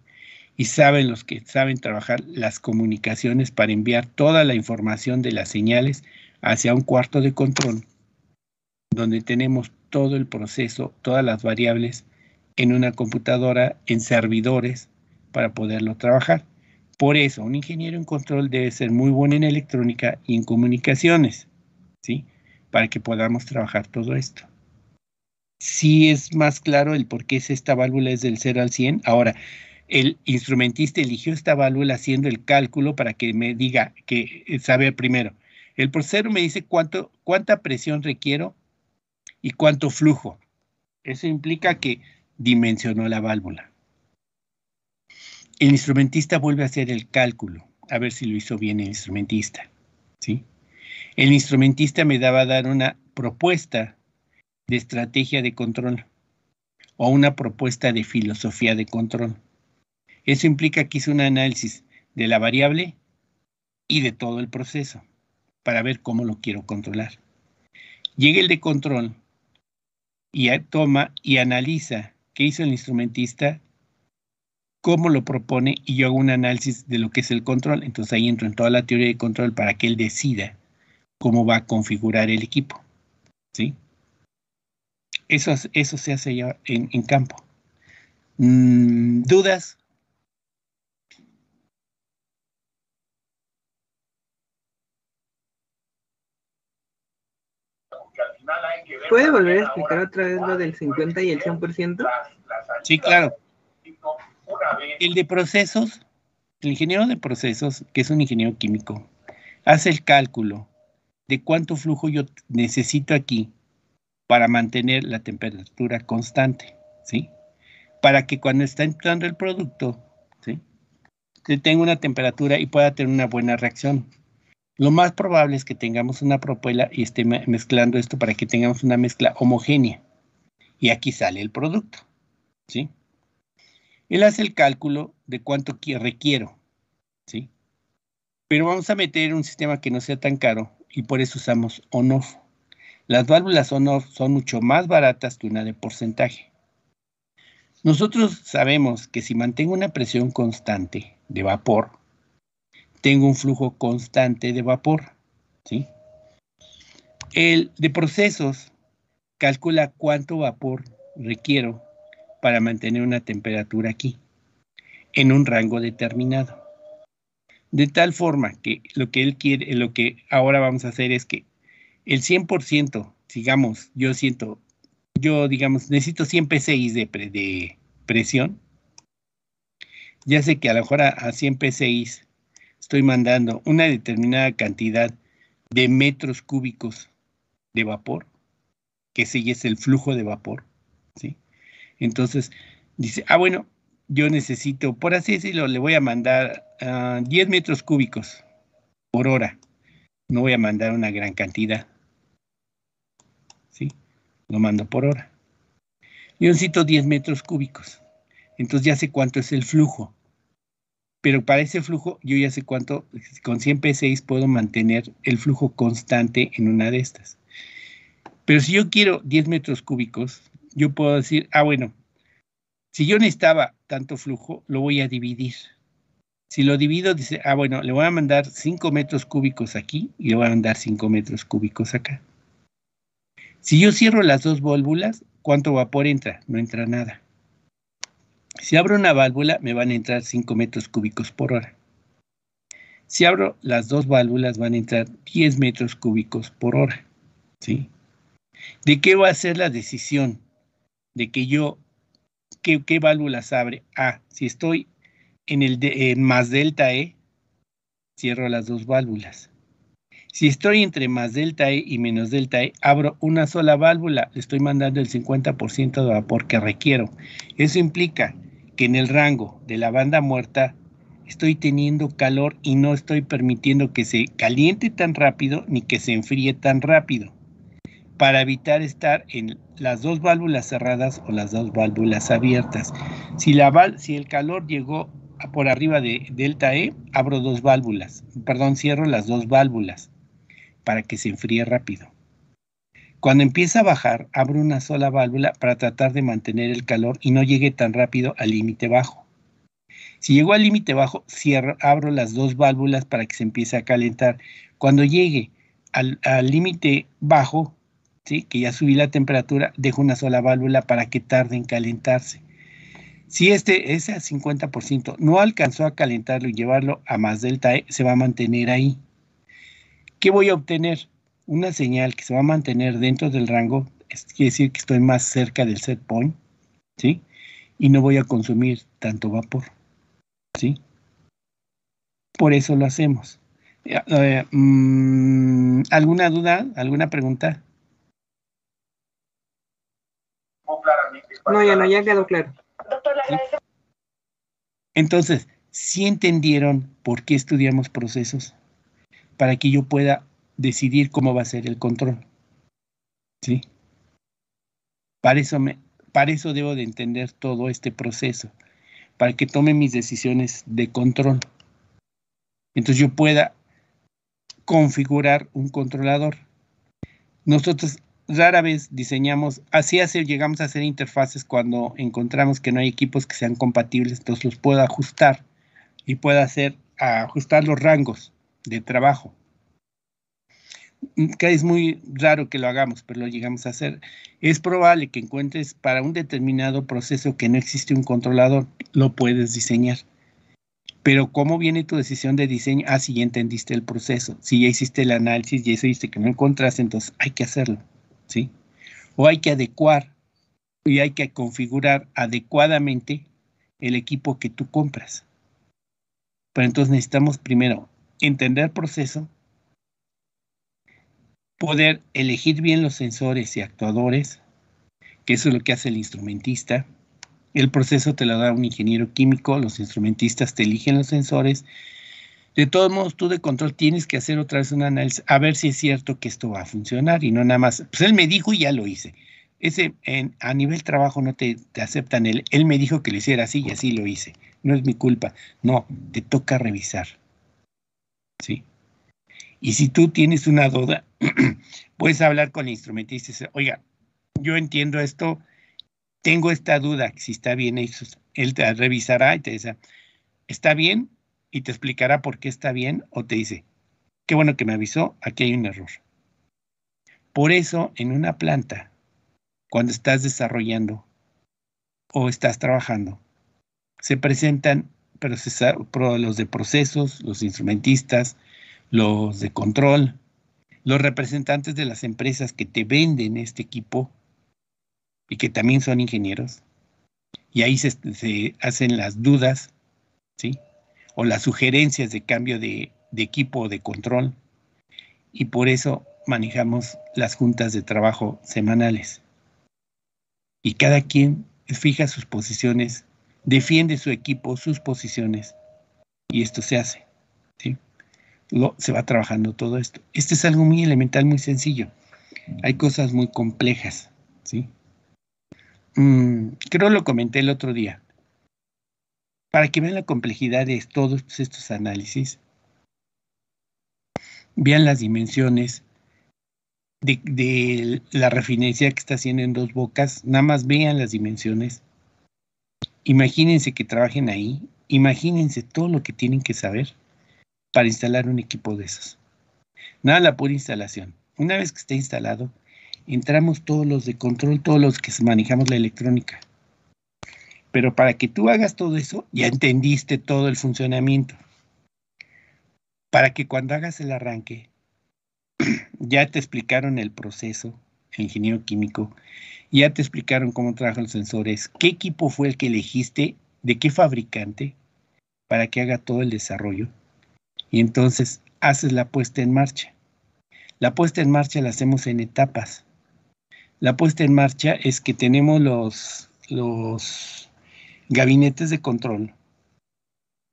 Speaker 1: Y los que saben trabajar las comunicaciones para enviar toda la información de las señales hacia un cuarto de control, donde tenemos todo el proceso, todas las variables en una computadora, en servidores, para poderlo trabajar. Por eso, un ingeniero en control debe ser muy bueno en electrónica y en comunicaciones, ¿sí? Para que podamos trabajar todo esto. Sí es más claro el por qué esta válvula es del 0 al 100. Ahora, el instrumentista eligió esta válvula haciendo el cálculo para que me diga que sabe primero. El procesador me dice cuánta presión requiero y cuánto flujo. Eso implica que dimensionó la válvula. El instrumentista vuelve a hacer el cálculo, a ver si lo hizo bien el instrumentista, ¿sí? El instrumentista me va a dar una propuesta de estrategia de control o una propuesta de filosofía de control. Eso implica que hice un análisis de la variable y de todo el proceso para ver cómo lo quiero controlar. Llega el de control y toma y analiza qué hizo el instrumentista, cómo lo propone, y yo hago un análisis de lo que es el control. Entonces ahí entro en toda la teoría de control para que él decida cómo va a configurar el equipo, ¿sí? Eso se hace ya en campo. ¿Dudas?
Speaker 4: ¿Puede volver a explicar otra vez lo del 50 y el 100%?
Speaker 1: Sí, claro. El de procesos, el ingeniero de procesos, que es un ingeniero químico, hace el cálculo de cuánto flujo yo necesito aquí para mantener la temperatura constante, ¿sí? Para que cuando está entrando el producto, ¿sí?, que tenga una temperatura y pueda tener una buena reacción. Lo más probable es que tengamos una propuela y esté mezclando esto para que tengamos una mezcla homogénea. Y aquí sale el producto, ¿sí? Él hace el cálculo de cuánto requiero, ¿sí? Pero vamos a meter un sistema que no sea tan caro y por eso usamos on-off. Las válvulas on-off son mucho más baratas que una de porcentaje. Nosotros sabemos que si mantengo una presión constante de vapor, tengo un flujo constante de vapor, ¿sí? El de procesos calcula cuánto vapor requiero para mantener una temperatura aquí, en un rango determinado. De tal forma que lo que él quiere, lo que ahora vamos a hacer es que el 100%, digamos, necesito 100 psi de presión. Ya sé que a lo mejor a 100 psi estoy mandando una determinada cantidad de metros cúbicos de vapor, que ese ya es el flujo de vapor, ¿sí? Entonces dice, bueno, yo necesito, por así decirlo, le voy a mandar 10 metros cúbicos por hora. No voy a mandar una gran cantidad, ¿sí? Lo mando por hora. Yo necesito 10 metros cúbicos. Entonces ya sé cuánto es el flujo. Pero para ese flujo yo ya sé cuánto, con 100 psi puedo mantener el flujo constante en una de estas. Pero si yo quiero 10 metros cúbicos, yo puedo decir, bueno, si yo necesitaba tanto flujo, lo voy a dividir. Si lo divido, dice, bueno, le voy a mandar 5 metros cúbicos aquí y le voy a mandar 5 metros cúbicos acá. Si yo cierro las dos válvulas, ¿cuánto vapor entra? No entra nada. Si abro una válvula, me van a entrar 5 metros cúbicos por hora. Si abro las dos válvulas, van a entrar 10 metros cúbicos por hora, ¿sí? ¿De qué va a ser la decisión? De que ¿qué válvulas abre? Si estoy en más delta E, cierro las dos válvulas. Si estoy entre más delta E y menos delta E, abro una sola válvula, le estoy mandando el 50% de vapor que requiero. Eso implica que en el rango de la banda muerta estoy teniendo calor y no estoy permitiendo que se caliente tan rápido ni que se enfríe tan rápido, para evitar estar en las dos válvulas cerradas o las dos válvulas abiertas. Si el calor llegó por arriba de delta E, abro dos válvulas, cierro las dos válvulas para que se enfríe rápido. Cuando empieza a bajar, abro una sola válvula para tratar de mantener el calor y no llegue tan rápido al límite bajo. Si llegó al límite bajo, abro las dos válvulas para que se empiece a calentar. Cuando llegue al límite bajo, ¿sí?, que ya subí la temperatura, dejo una sola válvula para que tarde en calentarse. Si ese 50% no alcanzó a calentarlo y llevarlo a más delta E, se va a mantener ahí. ¿Qué voy a obtener? Una señal que se va a mantener dentro del rango, quiere decir que estoy más cerca del set point, ¿sí? Y no voy a consumir tanto vapor, ¿sí? Por eso lo hacemos. ¿Alguna duda? ¿Alguna pregunta?
Speaker 4: No, ya quedó claro.
Speaker 1: ¿Sí? Entonces, ¿sí entendieron por qué estudiamos procesos? Para que yo pueda decidir cómo va a ser el control, ¿sí? Para eso debo de entender todo este proceso, para que tome mis decisiones de control. Entonces yo pueda configurar un controlador. Nosotros rara vez diseñamos, llegamos a hacer interfaces cuando encontramos que no hay equipos que sean compatibles, entonces los puedo ajustar y puedo ajustar los rangos de trabajo. Que es muy raro que lo hagamos, pero lo llegamos a hacer. Es probable que encuentres para un determinado proceso que no existe un controlador, lo puedes diseñar. Pero ¿cómo viene tu decisión de diseño? Si ya entendiste el proceso, si ya hiciste el análisis y eso viste que no encontraste, entonces hay que hacerlo, ¿sí? O hay que adecuar y hay que configurar adecuadamente el equipo que tú compras. Pero entonces necesitamos primero entender el proceso, poder elegir bien los sensores y actuadores, que eso es lo que hace el instrumentista. El proceso te lo da un ingeniero químico, los instrumentistas te eligen los sensores. De todos modos, tú de control tienes que hacer otra vez un análisis, a ver si es cierto que esto va a funcionar y no nada más, pues él me dijo y ya lo hice. A nivel trabajo no te aceptan él me dijo que lo hiciera así y así lo hice. No es mi culpa. No, te toca revisar, ¿sí? Y si tú tienes una duda, puedes hablar con el instrumentista y decir, oiga, yo entiendo esto, tengo esta duda, si está bien, él te revisará y te dice, ¿está bien? Y te explicará por qué está bien, o te dice, qué bueno que me avisó, aquí hay un error. Por eso, en una planta, cuando estás desarrollando o estás trabajando, se presentan los de procesos, los instrumentistas, los de control, los representantes de las empresas que te venden este equipo y que también son ingenieros, y ahí se hacen las dudas, ¿sí? O las sugerencias de cambio de equipo o de control, y por eso manejamos las juntas de trabajo semanales. Y cada quien fija sus posiciones, defiende su equipo, sus posiciones, y esto se hace, ¿sí? Se va trabajando todo esto. Este es algo muy elemental, muy sencillo. Hay cosas muy complejas, ¿sí? Creo lo comenté el otro día. Para que vean la complejidad de todos estos análisis, vean las dimensiones de la refinería que está haciendo en Dos Bocas, nada más vean las dimensiones. Imagínense que trabajen ahí, imagínense todo lo que tienen que saber para instalar un equipo de esos. Nada, la pura instalación. Una vez que esté instalado, entramos todos los de control, todos los que manejamos la electrónica. Pero para que tú hagas todo eso, ya entendiste todo el funcionamiento. Para que cuando hagas el arranque, ya te explicaron el proceso, el ingeniero químico, ya te explicaron cómo trabajan los sensores, qué equipo fue el que elegiste, de qué fabricante, para que haga todo el desarrollo. Y entonces haces la puesta en marcha. La puesta en marcha la hacemos en etapas. La puesta en marcha es que tenemos los gabinetes de control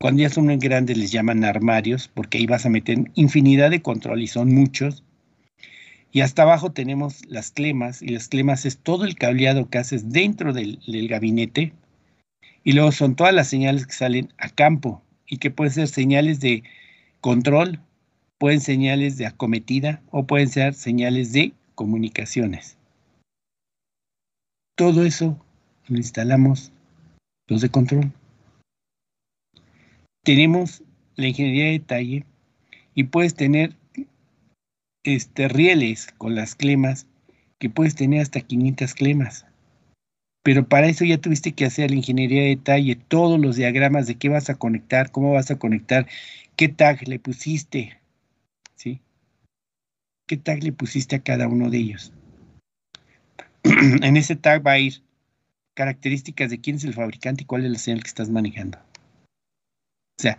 Speaker 1: Cuando ya son muy grandes les llaman armarios, porque ahí vas a meter infinidad de control y son muchos. Y hasta abajo tenemos las clemas, y las clemas es todo el cableado que haces dentro del gabinete. Y luego son todas las señales que salen a campo y que pueden ser señales de control, pueden ser señales de acometida o pueden ser señales de comunicaciones. Todo eso lo instalamos los de control. Tenemos la ingeniería de detalle y puedes tener rieles con las clemas, que puedes tener hasta 500 clemas. Pero para eso ya tuviste que hacer la ingeniería de detalle, todos los diagramas de qué vas a conectar, cómo vas a conectar, qué tag le pusiste, ¿sí? ¿Qué tag le pusiste a cada uno de ellos? En ese tag va a ir características de quién es el fabricante y cuál es la señal que estás manejando. O sea,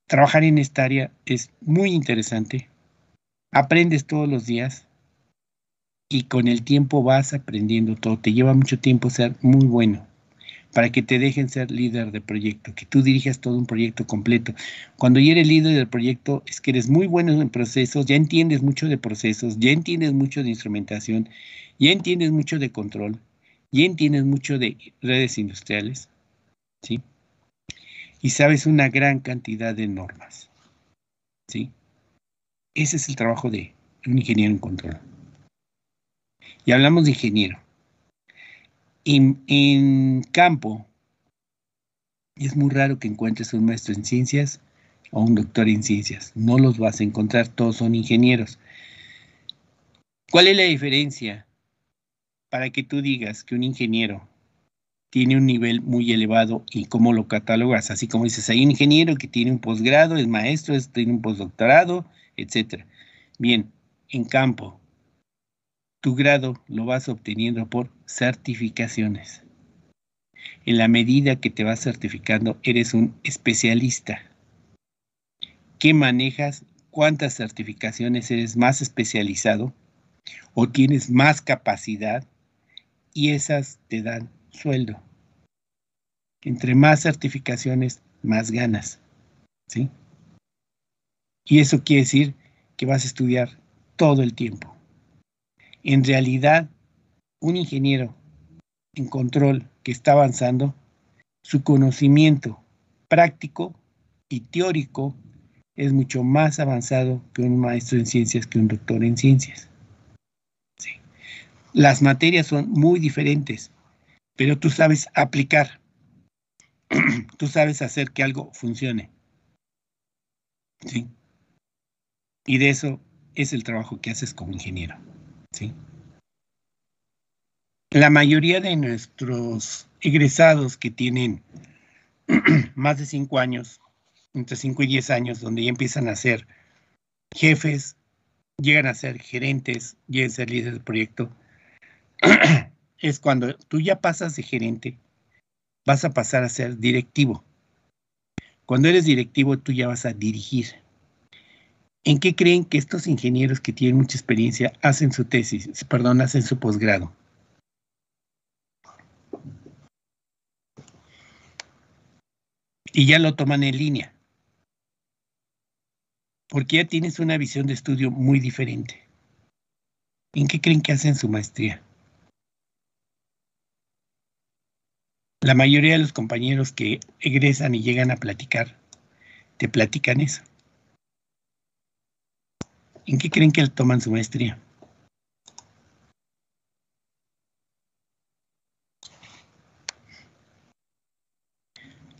Speaker 1: trabajar en esta área es muy interesante. Aprendes todos los días y con el tiempo vas aprendiendo todo. Te lleva mucho tiempo ser muy bueno para que te dejen ser líder de proyecto, que tú dirijas todo un proyecto completo. Cuando ya eres líder del proyecto es que eres muy bueno en procesos, ya entiendes mucho de procesos, ya entiendes mucho de instrumentación, ya entiendes mucho de control, ya entiendes mucho de redes industriales, ¿sí? Y sabes una gran cantidad de normas, ¿sí? Ese es el trabajo de un ingeniero en control. Y hablamos de ingeniero. En campo, es muy raro que encuentres un maestro en ciencias o un doctor en ciencias. No los vas a encontrar, todos son ingenieros. ¿Cuál es la diferencia para que tú digas que un ingeniero tiene un nivel muy elevado y cómo lo catalogas? Así como dices, hay un ingeniero que tiene un posgrado, es maestro, tiene un postdoctorado, etc. Bien, en campo, tu grado lo vas obteniendo por certificaciones. En la medida que te vas certificando, eres un especialista. ¿Qué manejas? ¿Cuántas certificaciones eres más especializado? ¿O tienes más capacidad? Y esas te dan sueldo. Entre más certificaciones, más ganas, ¿sí? Y eso quiere decir que vas a estudiar todo el tiempo. En realidad, un ingeniero en control que está avanzando, su conocimiento práctico y teórico es mucho más avanzado que un maestro en ciencias, que un doctor en ciencias. Sí. Las materias son muy diferentes, pero tú sabes aplicar, tú sabes hacer que algo funcione. ¿Sí? Y de eso es el trabajo que haces como ingeniero. ¿Sí? La mayoría de nuestros egresados que tienen más de 5 años, entre 5 y 10 años, donde ya empiezan a ser jefes, llegan a ser gerentes, llegan a ser líderes del proyecto, es cuando tú ya pasas de gerente, vas a pasar a ser directivo. Cuando eres directivo, tú ya vas a dirigir. ¿En qué creen que estos ingenieros que tienen mucha experiencia hacen su tesis, hacen su posgrado? Y ya lo toman en línea. Porque ya tienes una visión de estudio muy diferente. ¿En qué creen que hacen su maestría? La mayoría de los compañeros que egresan y llegan a platicar, te platican eso. ¿En qué creen que toman su maestría?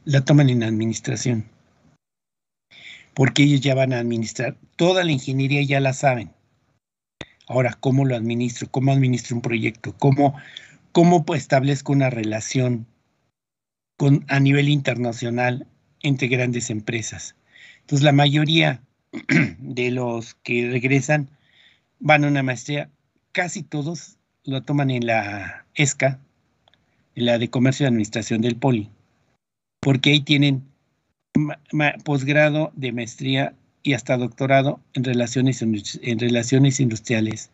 Speaker 1: La toman en administración. Porque ellos ya van a administrar. Toda la ingeniería ya la saben. Ahora, ¿cómo lo administro? ¿Cómo administro un proyecto? ¿Cómo establezco una relación a nivel internacional entre grandes empresas? Entonces, la mayoría de los que regresan van a una maestría, casi todos lo toman en la ESCA, en la de Comercio y Administración del Poli, porque ahí tienen posgrado de maestría y hasta doctorado en relaciones industriales,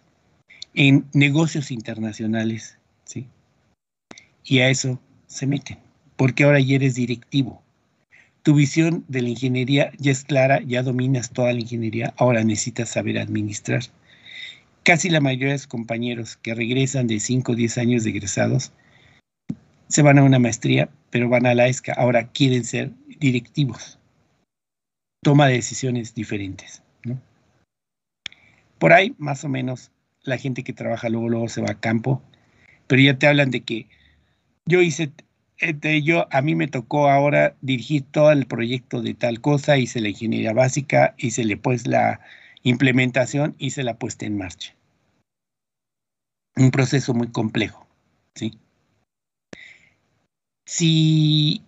Speaker 1: en negocios internacionales, ¿sí? Y a eso se meten, porque ahora ya eres directivo. Tu visión de la ingeniería ya es clara, ya dominas toda la ingeniería, ahora necesitas saber administrar. Casi la mayoría de los compañeros que regresan de 5 o 10 años de egresados se van a una maestría, pero van a la ESCA. Ahora quieren ser directivos. Toma de decisiones diferentes, ¿no? Por ahí, más o menos, la gente que trabaja luego se va a campo, pero ya te hablan de que a mí me tocó ahora dirigir todo el proyecto de tal cosa, hice la ingeniería básica, hice pues la implementación, hice la puesta en marcha. Un proceso muy complejo, ¿sí? Si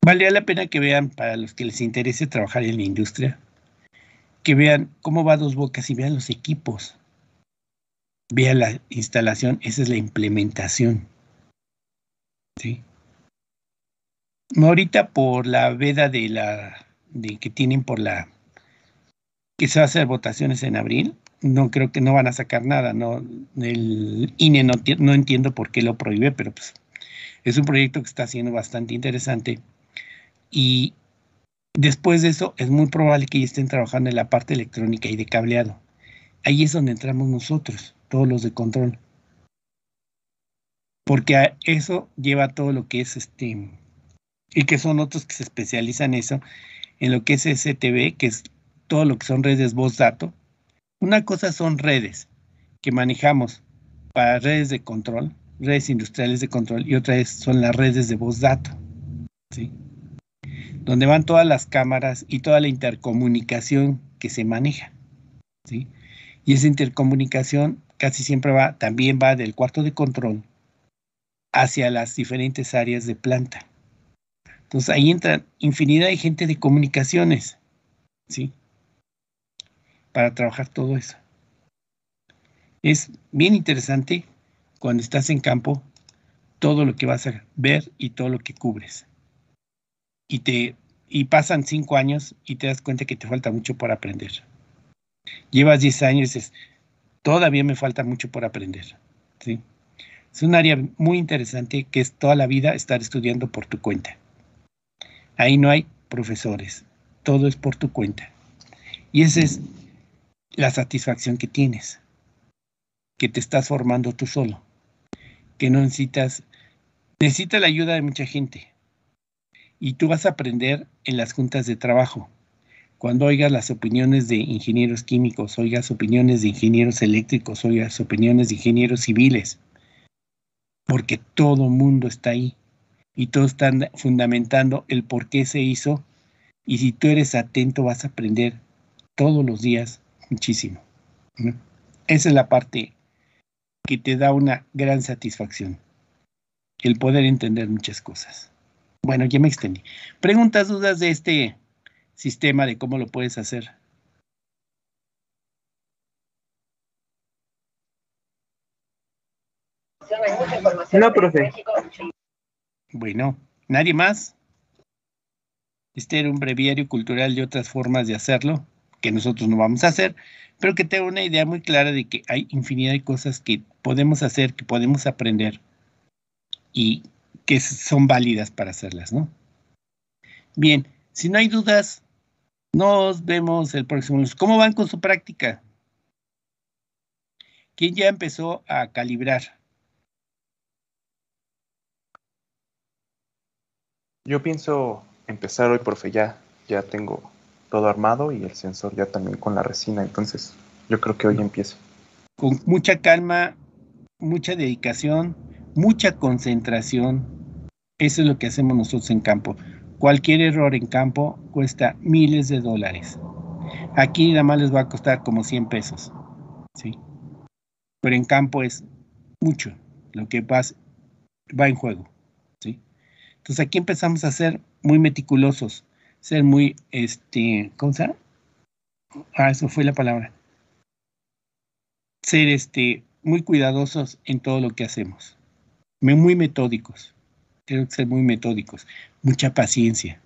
Speaker 1: valdría la pena que vean, para los que les interese trabajar en la industria, que vean cómo va Dos Bocas y vean los equipos, vean la instalación, esa es la implementación, ¿sí? No ahorita por la veda que tienen que se va a hacer votaciones en abril, no creo que no van a sacar nada, no, el INE no entiendo por qué lo prohíbe, pero pues es un proyecto que está siendo bastante interesante y después de eso es muy probable que ya estén trabajando en la parte electrónica y de cableado. Ahí es donde entramos nosotros, todos los de control, porque a eso lleva todo lo que es y que son otros que se especializan en eso, en lo que es STB, que es todo lo que son redes voz dato. Una cosa son redes que manejamos para redes de control, redes industriales de control, y otra son las redes de voz dato, ¿sí? Donde van todas las cámaras y toda la intercomunicación que se maneja, ¿sí? Y esa intercomunicación casi siempre también va del cuarto de control hacia las diferentes áreas de planta. Entonces ahí entra infinidad de gente de comunicaciones, ¿sí? Para trabajar todo eso. Es bien interesante cuando estás en campo todo lo que vas a ver y todo lo que cubres. Y pasan 5 años y te das cuenta que te falta mucho por aprender. Llevas 10 años y dices, todavía me falta mucho por aprender, ¿sí? Es un área muy interesante que es toda la vida estar estudiando por tu cuenta. Ahí no hay profesores, todo es por tu cuenta. Y esa es la satisfacción que tienes, que te estás formando tú solo, que no necesitas la ayuda de mucha gente. Y tú vas a aprender en las juntas de trabajo. Cuando oigas las opiniones de ingenieros químicos, oigas opiniones de ingenieros eléctricos, oigas opiniones de ingenieros civiles, porque todo mundo está ahí y todos están fundamentando el por qué se hizo, y si tú eres atento vas a aprender todos los días muchísimo, ¿no? Esa es la parte que te da una gran satisfacción, el poder entender muchas cosas. Bueno, ya me extendí. ¿Preguntas, dudas de este sistema, de cómo lo puedes hacer?
Speaker 4: No, profe.
Speaker 1: Bueno, ¿nadie más? Este era un breviario cultural de otras formas de hacerlo, que nosotros no vamos a hacer, pero que tenga una idea muy clara de que hay infinidad de cosas que podemos hacer, que podemos aprender y que son válidas para hacerlas, ¿no? Bien, si no hay dudas, nos vemos el próximo lunes. ¿Cómo van con su práctica? ¿Quién ya empezó a calibrar?
Speaker 3: Yo pienso empezar hoy, profe, ya tengo todo armado y el sensor ya también con la resina, entonces yo creo que hoy empiezo.
Speaker 1: Con mucha calma, mucha dedicación, mucha concentración. Eso es lo que hacemos nosotros en campo. Cualquier error en campo cuesta miles de dólares. Aquí nada más les va a costar como 100 pesos, ¿sí? Pero en campo es mucho lo que va en juego, ¿sí? Entonces aquí empezamos a ser muy meticulosos, ser muy, ¿cómo se llama? Eso fue la palabra. Ser, muy cuidadosos en todo lo que hacemos. Muy metódicos. Tengo que ser muy metódicos. Mucha paciencia.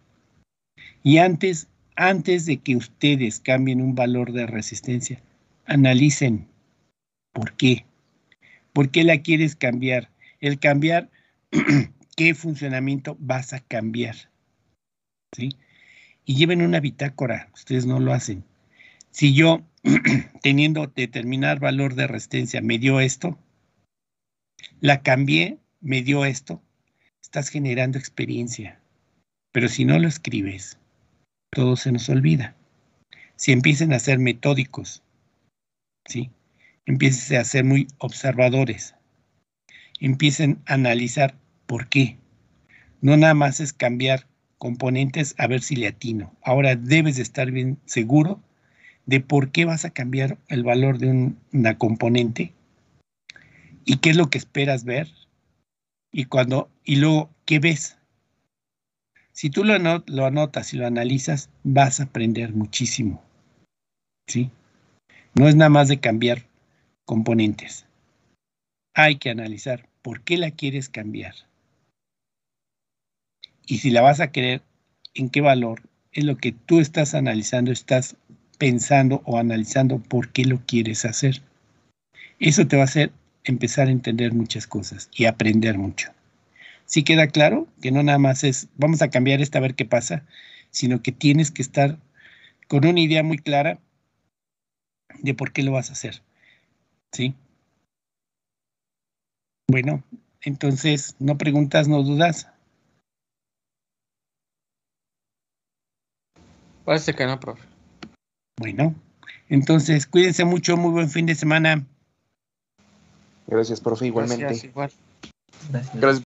Speaker 1: Y antes de que ustedes cambien un valor de resistencia, analicen por qué. ¿Por qué la quieres cambiar? El cambiar, ¿qué funcionamiento vas a cambiar? ¿Sí? y lleven una bitácora. Ustedes no lo hacen. Si yo, teniendo determinar valor de resistencia, me dio esto, la cambié, me dio esto, estás generando experiencia. Pero si no lo escribes, todo se nos olvida. Si empiecen a ser metódicos, ¿sí? Empiecen a ser muy observadores, empiecen a analizar por qué. No nada más es cambiar componentes a ver si le atino. Ahora debes de estar bien seguro de por qué vas a cambiar el valor de una componente y qué es lo que esperas ver y luego qué ves. Si tú lo anotas y lo analizas, vas a aprender muchísimo, ¿sí? No es nada más de cambiar componentes. Hay que analizar por qué la quieres cambiar. Y si la vas a querer, ¿en qué valor? Es lo que tú estás analizando, estás pensando o analizando por qué lo quieres hacer. Eso te va a hacer empezar a entender muchas cosas y aprender mucho. ¿Sí queda claro? Que no nada más es, vamos a cambiar esta a ver qué pasa, sino que tienes que estar con una idea muy clara de por qué lo vas a hacer. ¿Sí? Bueno, entonces, no preguntas, no dudas.
Speaker 5: Parece que no, profe.
Speaker 1: Bueno, entonces, cuídense mucho, muy buen fin de semana.
Speaker 3: Gracias, profe, igualmente.
Speaker 5: Gracias, igual.
Speaker 2: Gracias.